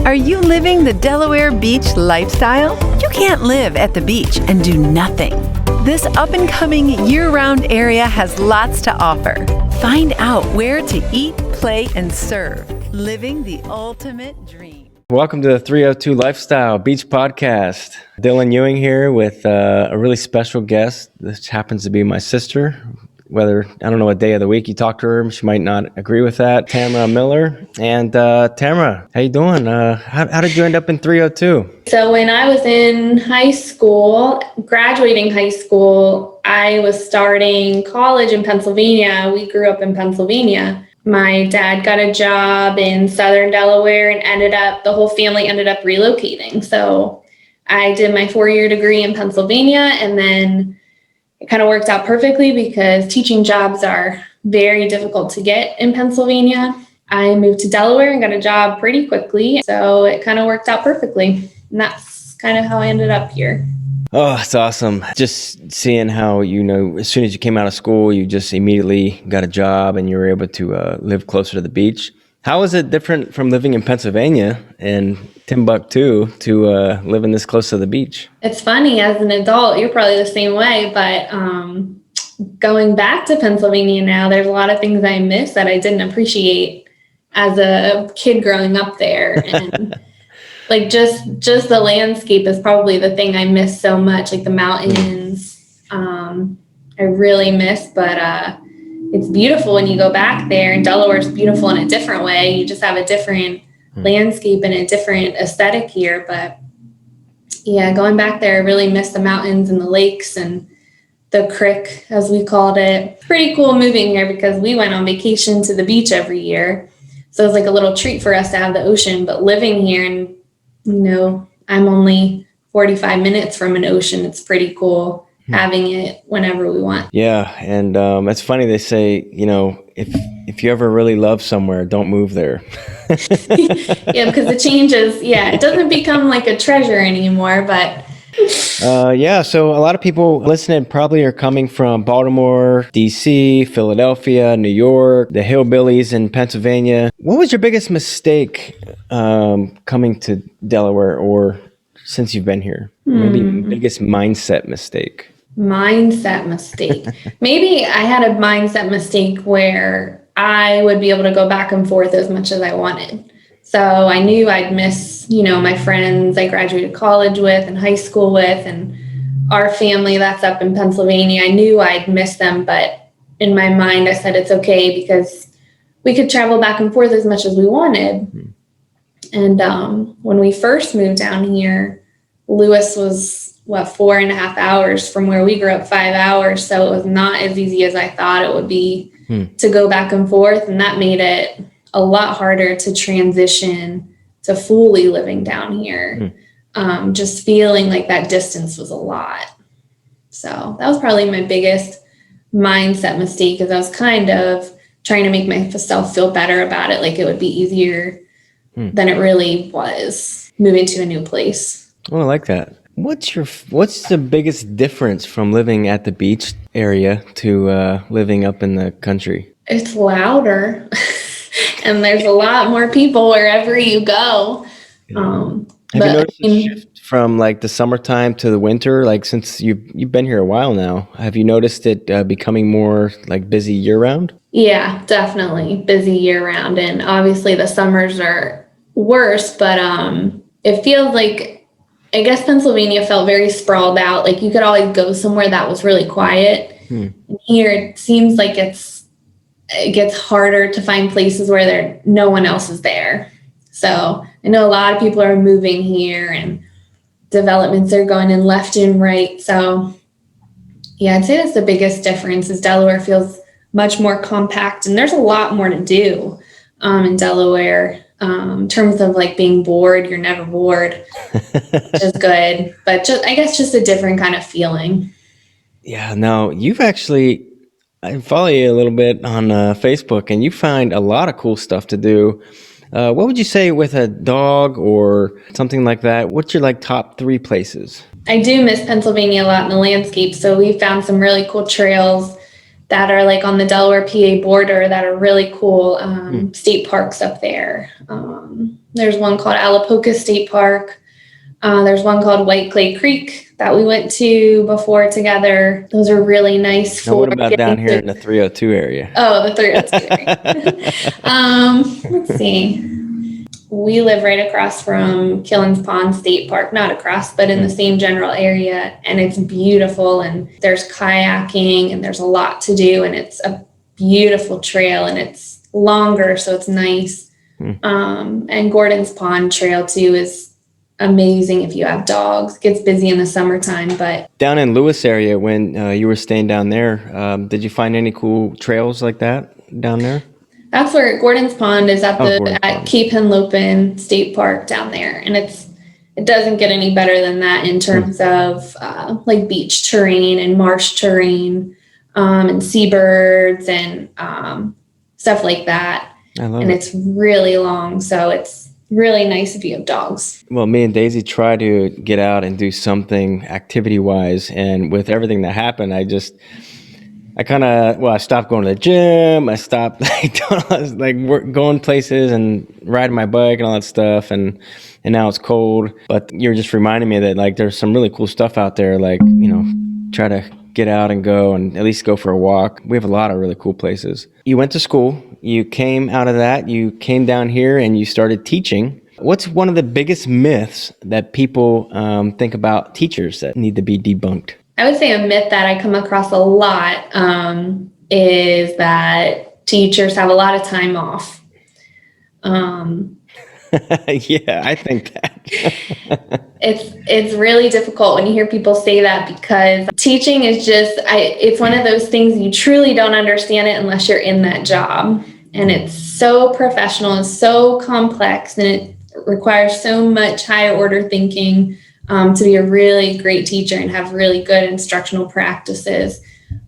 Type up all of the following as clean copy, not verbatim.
Are you living the Delaware beach lifestyle? You can't live at the beach and do nothing. This up-and-coming year-round area has lots to offer. Find out where to eat, play, and serve. Living the ultimate dream. Welcome to the 302 Lifestyle Beach Podcast. Dylan Ewing here with a really special guest. This happens to be my sister. Whether, I don't know what day of the week you talk to her, she might not agree with that. Tamara Miller. And Tamara, how you doing? How did you end up in 302? So when I was in high school, graduating high school, I was starting college in Pennsylvania. We grew up in Pennsylvania. My dad got a job in southern Delaware and the whole family ended up relocating. So I did my 4-year degree in Pennsylvania, and then it kind of worked out perfectly because teaching jobs are very difficult to get in Pennsylvania. I moved to Delaware and got a job pretty quickly. So it kind of worked out perfectly. And that's kind of how I ended up here. Oh, it's awesome. Just seeing how, as soon as you came out of school, you just immediately got a job and you were able to live closer to the beach. How is it different from living in Pennsylvania and Timbuktu to living this close to the beach? It's funny, as an adult, you're probably the same way, but going back to Pennsylvania now, there's a lot of things I miss that I didn't appreciate as a kid growing up there. And like just the landscape is probably the thing I miss so much, like the mountains. I really miss, but it's beautiful when you go back there, and Delaware's beautiful in a different way. You just have a different landscape and a different aesthetic here. But yeah, going back there, I really miss the mountains and the lakes and the creek, as we called it. Pretty cool moving here because we went on vacation to the beach every year. So it was like a little treat for us to have the ocean. But living here, and I'm only 45 minutes from an ocean. It's pretty cool having it whenever we want. Yeah, and it's funny they say, if you ever really love somewhere, don't move there. Yeah, because it changes. Yeah, it doesn't become like a treasure anymore, but... So a lot of people listening probably are coming from Baltimore, D.C., Philadelphia, New York, the hillbillies in Pennsylvania. What was your biggest mistake coming to Delaware, or since you've been here? Maybe biggest mindset mistake? Mindset mistake. Maybe I had a mindset mistake where I would be able to go back and forth as much as I wanted. So I knew I'd miss, my friends I graduated college with and high school with, and our family that's up in Pennsylvania. I knew I'd miss them, but in my mind I said it's okay because we could travel back and forth as much as we wanted. And when we first moved down here, Lewis was 4.5 hours from where we grew up, 5 hours. So it was not as easy as I thought it would be to go back and forth. And that made it a lot harder to transition to fully living down here. Just feeling like that distance was a lot. So that was probably my biggest mindset mistake, because I was kind of trying to make myself feel better about it. Like it would be easier than it really was moving to a new place. Oh, I like that. What's the biggest difference from living at the beach area to living up in the country? It's louder and there's a lot more people wherever you go. Have you noticed a shift from like the summertime to the winter? Like since you've been here a while now, have you noticed it becoming more like busy year round? Yeah, definitely busy year round. And obviously the summers are worse, but it feels like, I guess Pennsylvania felt very sprawled out. Like you could always go somewhere that was really quiet. And here it seems like it gets harder to find places where no one else is there. So I know a lot of people are moving here and developments are going in left and right. So yeah, I'd say that's the biggest difference is Delaware feels much more compact, and there's a lot more to do in Delaware. In terms of like being bored, you're never bored, which is good. But I guess just a different kind of feeling. Yeah, no, I follow you a little bit on Facebook, and you find a lot of cool stuff to do. What would you say with a dog or something like that? What's your top 3 places? I do miss Pennsylvania a lot in the landscape. So we found some really cool trails that are like on the Delaware PA border that are really cool state parks up there. There's one called Alapoca State Park. There's one called White Clay Creek that we went to before together. Those are really nice. Now, what about down here in the 302 area? Oh, the 302 area. Let's see. We live right across from Killens Pond State Park, not across, but in the same general area. And it's beautiful. And there's kayaking and there's a lot to do. And it's a beautiful trail and it's longer, so it's nice. And Gordon's Pond Trail too is amazing if you have dogs. It gets busy in the summertime, but down in Lewis area, when you were staying down there, did you find any cool trails like that down there? That's where Gordon's Pond is at Cape Henlopen State Park down there. And it doesn't get any better than that in terms of like beach terrain and marsh terrain and seabirds and stuff like that. And it's really long. So it's really nice if you have dogs. Well, me and Daisy try to get out and do something activity-wise. And with everything that happened, I stopped going to the gym. I stopped going places and riding my bike and all that stuff. And now it's cold. But you're just reminding me that like there's some really cool stuff out there. Like, try to get out and go and at least go for a walk. We have a lot of really cool places. You went to school. You came out of that. You came down here and you started teaching. What's one of the biggest myths that people think about teachers that need to be debunked? I would say a myth that I come across a lot is that teachers have a lot of time off. Yeah, I think that. It's really difficult when you hear people say that because teaching is it's one of those things you truly don't understand it unless you're in that job. And it's so professional and so complex and it requires so much higher order thinking to be a really great teacher and have really good instructional practices.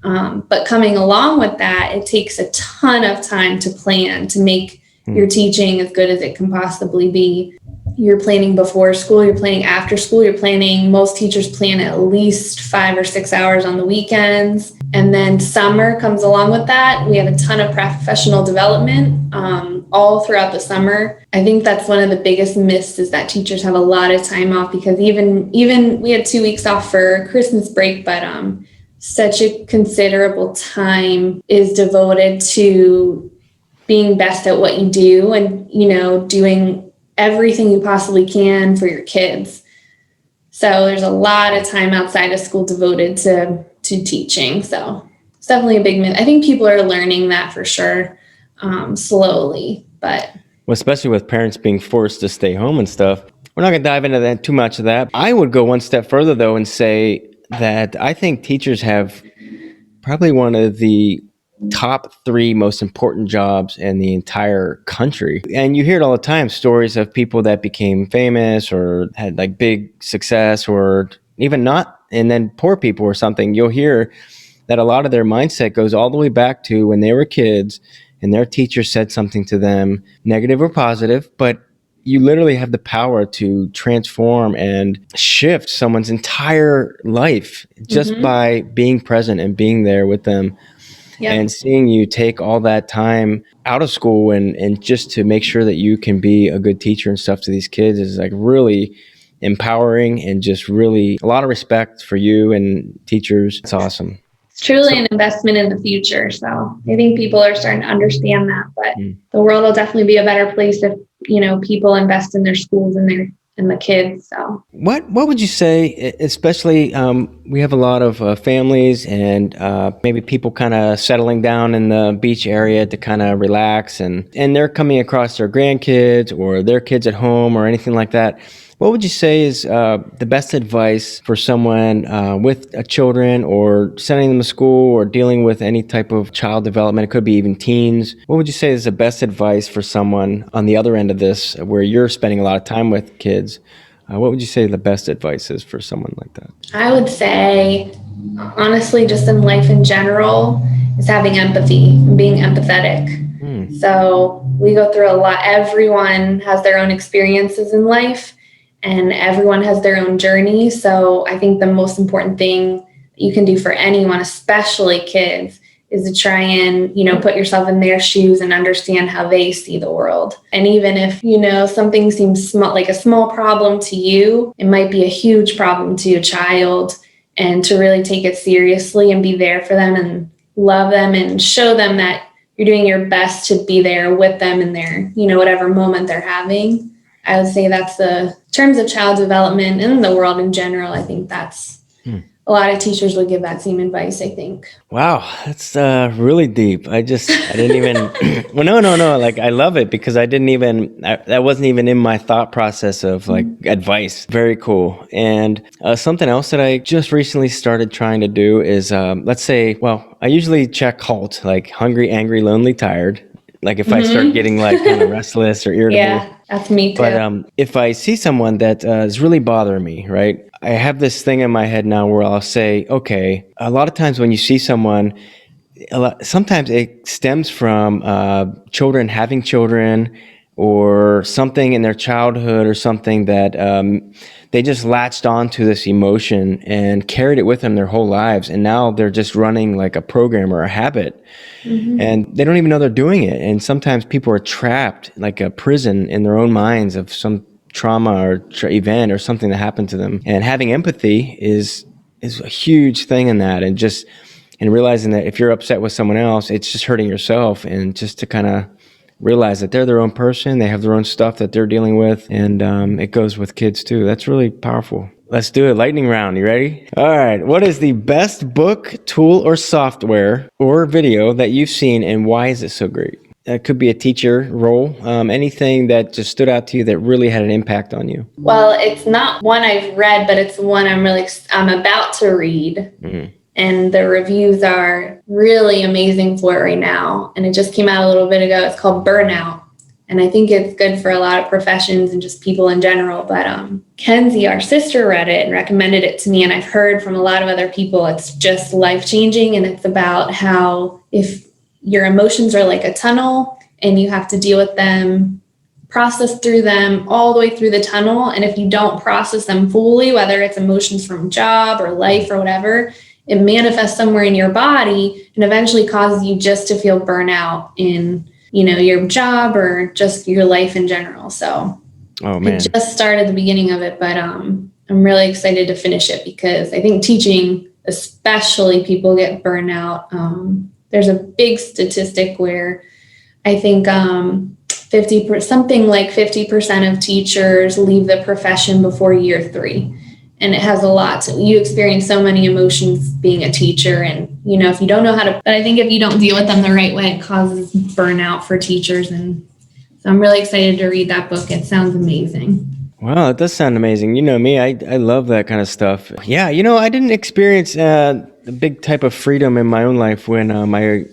But coming along with that, it takes a ton of time to plan to make your teaching as good as it can possibly be. You're planning before school, you're planning after school, most teachers plan at least 5 or 6 hours on the weekends. And then summer comes along with that. We have a ton of professional development all throughout the summer. I think that's one of the biggest myths is that teachers have a lot of time off because even we had 2 weeks off for Christmas break, but such a considerable time is devoted to being best at what you do and, doing everything you possibly can for your kids. So there's a lot of time outside of school devoted to teaching. So it's definitely a big myth. I think people are learning that for sure, slowly, but. Well, especially with parents being forced to stay home and stuff. We're not going to dive into that too much of that. I would go one step further though and say that I think teachers have probably one of the top 3 most important jobs in the entire country. And you hear it all the time, stories of people that became famous or had like big success or even not, and then poor people or something. You'll hear that a lot of their mindset goes all the way back to when they were kids and their teacher said something to them, negative or positive, but you literally have the power to transform and shift someone's entire life just by being present and being there with them. Yep. And seeing you take all that time out of school and just to make sure that you can be a good teacher and stuff to these kids is like really empowering and just really a lot of respect for you and teachers. It's awesome. It's truly an investment in the future. So I think people are starting to understand that, but the world will definitely be a better place if, people invest in their schools and the kids. So what would you say, especially we have a lot of families and maybe people kind of settling down in the beach area to kind of relax and they're coming across their grandkids or their kids at home or anything like that. What would you say is the best advice for someone with children or sending them to school or dealing with any type of child development? It could be even teens. What would you say is the best advice for someone on the other end of this where you're spending a lot of time with kids? What would you say the best advice is for someone like that? I would say, honestly, just in life in general, is having empathy and being empathetic. So we go through a lot. Everyone has their own experiences in life. And everyone has their own journey. So I think the most important thing you can do for anyone, especially kids, is to try and, put yourself in their shoes and understand how they see the world. And even if, something seems small, like a small problem to you, it might be a huge problem to a child, and to really take it seriously and be there for them and love them and show them that you're doing your best to be there with them in their, whatever moment they're having. I would say that's in terms of child development and the world in general, I think that's a lot of teachers would give that same advice, I think. Wow, that's really deep. I didn't even, well, no. Like, I love it because that wasn't even in my thought process of like advice. Very cool. And something else that I just recently started trying to do is, let's say, well, I usually check HALT, like hungry, angry, lonely, tired. Like if I start getting like kind of restless or irritable. Yeah, that's me too. But if I see someone that is really bothering me, right? I have this thing in my head now where I'll say, okay, a lot of times when you see someone, sometimes it stems from children having children or something in their childhood or something that they just latched onto this emotion and carried it with them their whole lives. And now they're just running like a program or a habit. And they don't even know they're doing it. And sometimes people are trapped like a prison in their own minds of some trauma or event or something that happened to them. And having empathy is a huge thing in that. And realizing that if you're upset with someone else, it's just hurting yourself. And just to kind of realize that they're their own person, they have their own stuff that they're dealing with. And it goes with kids too. That's really powerful. Let's do it. Lightning round. You ready? All right. What is the best book, tool, or software or video that you've seen, and why is it so great? It could be a teacher role, anything that just stood out to you that really had an impact on you. Well, it's not one I've read, but it's one I'm about to read. And the reviews are really amazing for it right now. And it just came out a little bit ago. It's called Burnout. And I think it's good for a lot of professions and just people in general. But Kenzie, our sister, read it and recommended it to me. And I've heard from a lot of other people, it's just life-changing. And it's about how if your emotions are like a tunnel and you have to deal with them, process through them all the way through the tunnel. And if you don't process them fully, whether it's emotions from job or life or whatever, it manifests somewhere in your body and eventually causes you just to feel burnout in your job or just your life in general. So I just started the beginning of it, but I'm really excited to finish it because I think teaching, especially, people get burnout. There's a big statistic where I think 50% of teachers leave the profession before year 3. And it has a lot to, you experience so many emotions being a teacher. And, if you don't know how to, but I think if you don't deal with them the right way, it causes burnout for teachers. And so I'm really excited to read that book. It sounds amazing. Wow, it does sound amazing. You know me, I love that kind of stuff. Yeah, I didn't experience a big type of freedom in my own life when I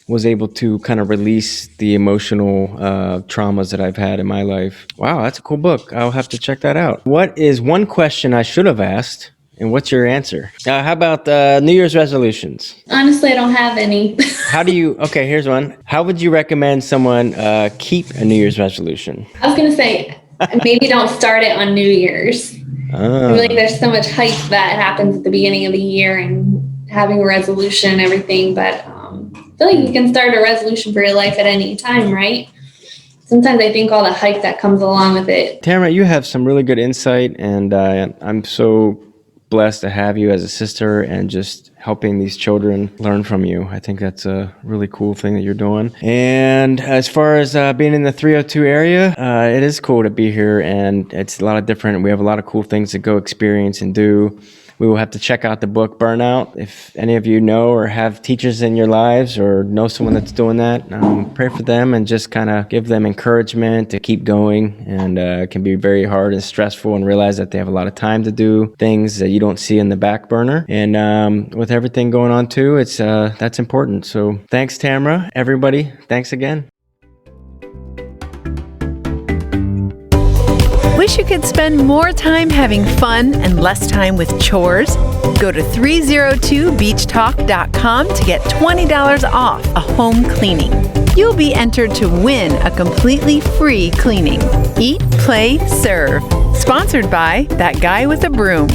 was able to kind of release the emotional traumas that I've had in my life. Wow, that's a cool book. I'll have to check that out. What is one question I should have asked, and what's your answer? How about New Year's resolutions? Honestly, I don't have any. Okay, here's one. How would you recommend someone keep a New Year's resolution? I was going to say, maybe don't start it on New Year's. I feel like there's so much hype that happens at the beginning of the year and having a resolution and everything, but I feel like you can start a resolution for your life at any time, right? Sometimes I think all the hype that comes along with it. Tamara, you have some really good insight, and I'm so blessed to have you as a sister and just helping these children learn from you. I think that's a really cool thing that you're doing. And as far as being in the 302 area, it is cool to be here, and it's a lot of different. We have a lot of cool things to go experience and do. We will have to check out the book Burnout. If any of you know or have teachers in your lives or know someone that's doing that, pray for them and just kind of give them encouragement to keep going. And it can be very hard and stressful, and realize that they have a lot of time to do things that you don't see in the back burner. And with everything going on too, it's that's important. So thanks, Tamara. Everybody, thanks again. Wish you could spend more time having fun and less time with chores? Go to 302beachtalk.com to get $20 off a home cleaning. You'll be entered to win a completely free cleaning. Eat, play, serve. Sponsored by That Guy with a Broom.